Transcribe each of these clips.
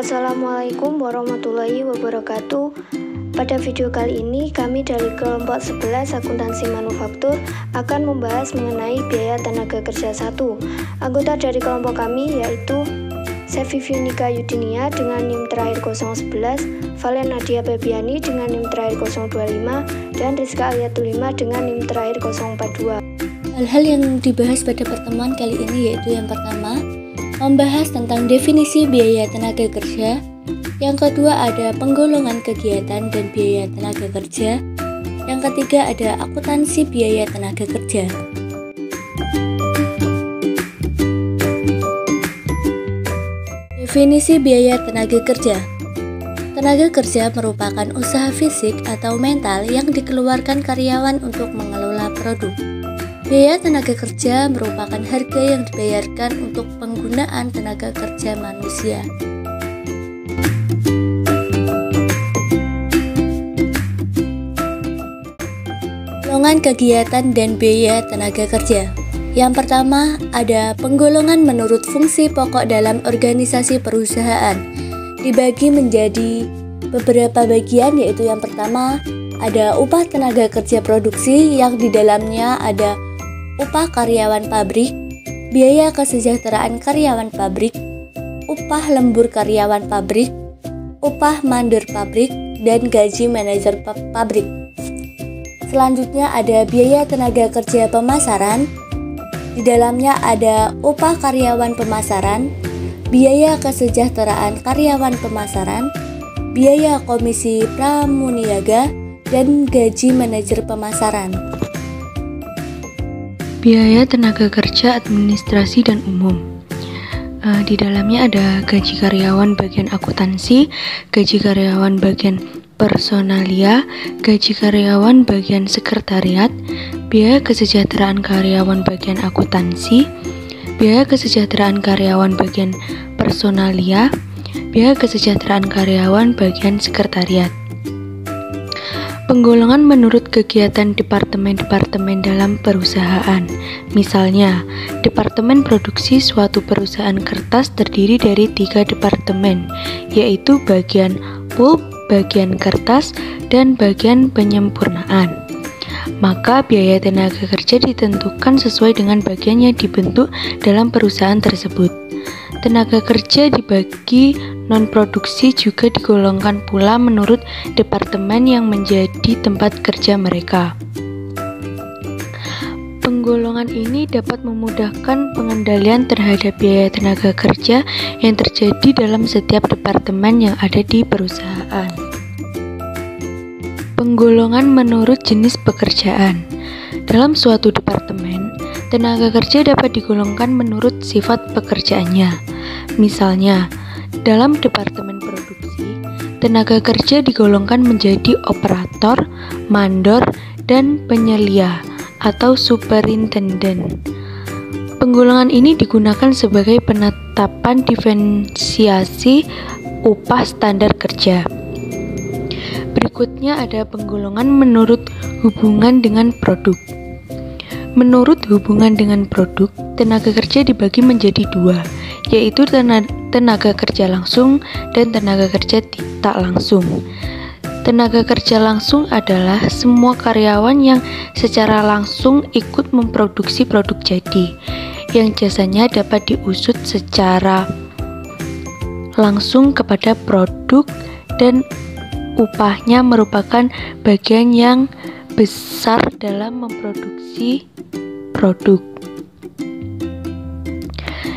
Assalamualaikum warahmatullahi wabarakatuh. Pada video kali ini kami dari kelompok 11 akuntansi manufaktur akan membahas mengenai biaya tenaga kerja 1. Anggota dari kelompok kami yaitu Sevi Nika Yudinia dengan NIM terakhir 011, Valen Nadia Bebiani dengan NIM terakhir 025, dan Rizka Ayatulima dengan NIM terakhir 042. Hal-hal yang dibahas pada pertemuan kali ini yaitu yang pertama, membahas tentang definisi biaya tenaga kerja. Yang kedua ada penggolongan kegiatan dan biaya tenaga kerja. Yang ketiga ada akuntansi biaya tenaga kerja. Definisi biaya tenaga kerja. Tenaga kerja merupakan usaha fisik atau mental yang dikeluarkan karyawan untuk mengelola produk. Biaya tenaga kerja merupakan harga yang dibayarkan untuk penggunaan tenaga kerja manusia. Penggolongan kegiatan dan biaya tenaga kerja. Yang pertama, ada penggolongan menurut fungsi pokok dalam organisasi perusahaan. Dibagi menjadi beberapa bagian, yaitu yang pertama, ada upah tenaga kerja produksi yang di dalamnya ada upah karyawan pabrik, biaya kesejahteraan karyawan pabrik, upah lembur karyawan pabrik, upah mandor pabrik, dan gaji manajer pabrik. Selanjutnya ada biaya tenaga kerja pemasaran. Di dalamnya ada upah karyawan pemasaran, biaya kesejahteraan karyawan pemasaran, biaya komisi pramuniaga, dan gaji manajer pemasaran. Biaya tenaga kerja administrasi dan umum. Di dalamnya ada gaji karyawan bagian akuntansi, gaji karyawan bagian personalia, gaji karyawan bagian sekretariat, biaya kesejahteraan karyawan bagian akuntansi, biaya kesejahteraan karyawan bagian personalia, biaya kesejahteraan karyawan bagian sekretariat. Penggolongan menurut kegiatan departemen-departemen dalam perusahaan. Misalnya, departemen produksi suatu perusahaan kertas terdiri dari 3 departemen, yaitu bagian pulp, bagian kertas, dan bagian penyempurnaan. Maka biaya tenaga kerja ditentukan sesuai dengan bagian yang dibentuk dalam perusahaan tersebut. Tenaga kerja dibagi non-produksi juga digolongkan pula menurut departemen yang menjadi tempat kerja mereka. Penggolongan ini dapat memudahkan pengendalian terhadap biaya tenaga kerja yang terjadi dalam setiap departemen yang ada di perusahaan. Penggolongan menurut jenis pekerjaan. Dalam suatu departemen, tenaga kerja dapat digolongkan menurut sifat pekerjaannya. Misalnya, dalam departemen produksi, tenaga kerja digolongkan menjadi operator, mandor, dan penyelia atau superintenden. Penggolongan ini digunakan sebagai penetapan diferensiasi upah standar kerja. Berikutnya ada penggolongan menurut hubungan dengan produk. Menurut hubungan dengan produk, tenaga kerja dibagi menjadi 2, yaitu tenaga kerja langsung dan tenaga kerja tidak langsung. Tenaga kerja langsung adalah semua karyawan yang secara langsung ikut memproduksi produk jadi, yang jasanya dapat diusut secara langsung kepada produk dan upahnya merupakan bagian yang besar dalam memproduksi produk.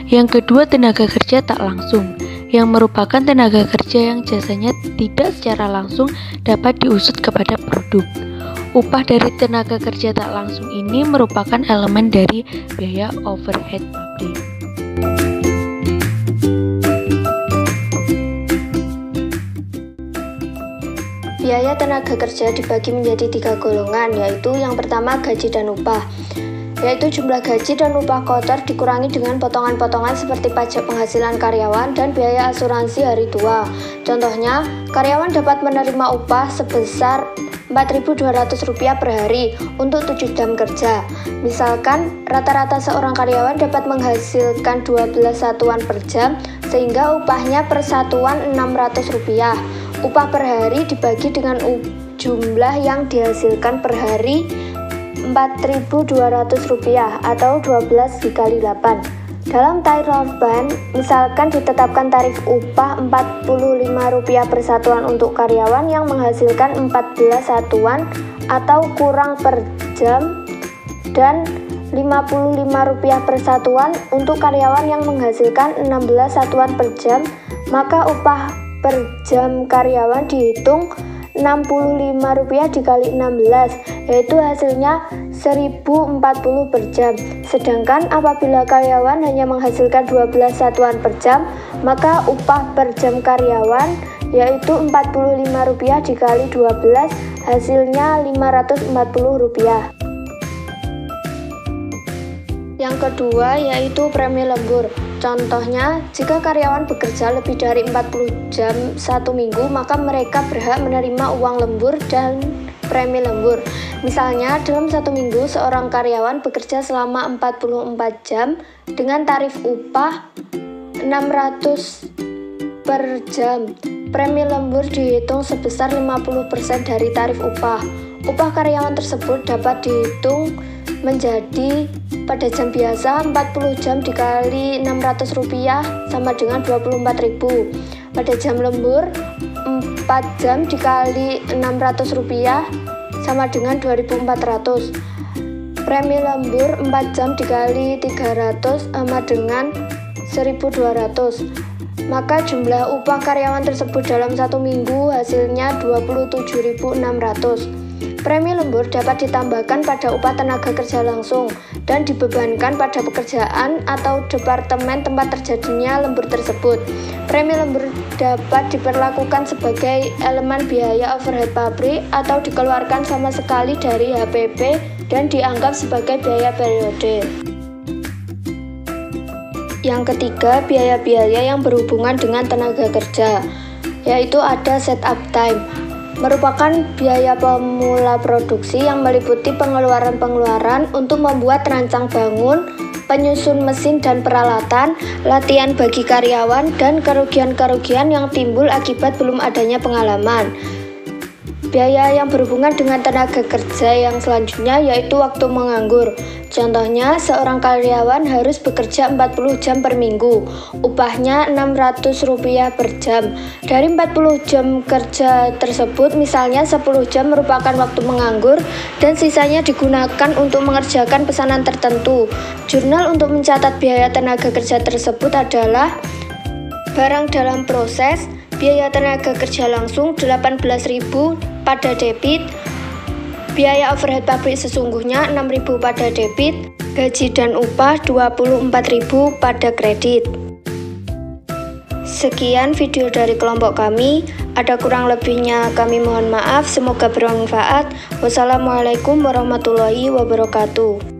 Yang kedua, tenaga kerja tak langsung, yang merupakan tenaga kerja yang jasanya tidak secara langsung dapat diusut kepada produk. Upah dari tenaga kerja tak langsung ini merupakan elemen dari biaya overhead pabrik. Biaya tenaga kerja dibagi menjadi 3 golongan, yaitu yang pertama gaji dan upah, yaitu jumlah gaji dan upah kotor dikurangi dengan potongan-potongan seperti pajak penghasilan karyawan dan biaya asuransi hari tua. Contohnya, karyawan dapat menerima upah sebesar Rp4.200 per hari untuk 7 jam kerja. Misalkan rata-rata seorang karyawan dapat menghasilkan 12 satuan per jam, sehingga upahnya per satuan Rp600. Upah per hari dibagi dengan jumlah yang dihasilkan per hari Rp4.200 atau 12 dikali 8. Dalam tarif ban, misalkan ditetapkan tarif upah Rp45 per satuan untuk karyawan yang menghasilkan 14 satuan atau kurang per jam, dan Rp55 per satuan untuk karyawan yang menghasilkan 16 satuan per jam, maka upah per jam karyawan dihitung Rp65 dikali 16, yaitu hasilnya Rp1.040 per jam. Sedangkan apabila karyawan hanya menghasilkan 12 satuan per jam, maka upah per jam karyawan yaitu Rp45 dikali 12, hasilnya Rp540. Yang kedua yaitu premi lembur. Contohnya, jika karyawan bekerja lebih dari 40 jam satu minggu, maka mereka berhak menerima uang lembur dan premi lembur. Misalnya, dalam satu minggu, seorang karyawan bekerja selama 44 jam dengan tarif upah Rp600 per jam. Premi lembur dihitung sebesar 50% dari tarif upah. Upah karyawan tersebut dapat dihitung menjadi pada jam biasa 40 jam dikali Rp600 sama dengan Rp24.000. Pada jam lembur 4 jam dikali Rp600 sama dengan Rp2.400. Premi lembur 4 jam dikali 300 sama dengan Rp1.200. Maka jumlah upah karyawan tersebut dalam satu minggu hasilnya Rp27.600. Premi lembur dapat ditambahkan pada upah tenaga kerja langsung dan dibebankan pada pekerjaan atau departemen tempat terjadinya lembur tersebut. Premi lembur dapat diperlakukan sebagai elemen biaya overhead pabrik atau dikeluarkan sama sekali dari HPP dan dianggap sebagai biaya periode. Yang ketiga, biaya-biaya yang berhubungan dengan tenaga kerja, yaitu ada setup time. Merupakan biaya pemula produksi yang meliputi pengeluaran-pengeluaran untuk membuat rancang bangun, penyusun mesin dan peralatan, latihan bagi karyawan, dan kerugian-kerugian yang timbul akibat belum adanya pengalaman. Biaya yang berhubungan dengan tenaga kerja yang selanjutnya yaitu waktu menganggur. Contohnya, seorang karyawan harus bekerja 40 jam per minggu, upahnya Rp600 per jam. Dari 40 jam kerja tersebut, misalnya 10 jam merupakan waktu menganggur dan sisanya digunakan untuk mengerjakan pesanan tertentu. Jurnal untuk mencatat biaya tenaga kerja tersebut adalah barang dalam proses, biaya tenaga kerja langsung Rp18.000 pada debit, biaya overhead pabrik sesungguhnya Rp6.000 pada debit, gaji dan upah Rp24.000 pada kredit. Sekian video dari kelompok kami, ada kurang lebihnya kami mohon maaf, semoga bermanfaat. Wassalamualaikum warahmatullahi wabarakatuh.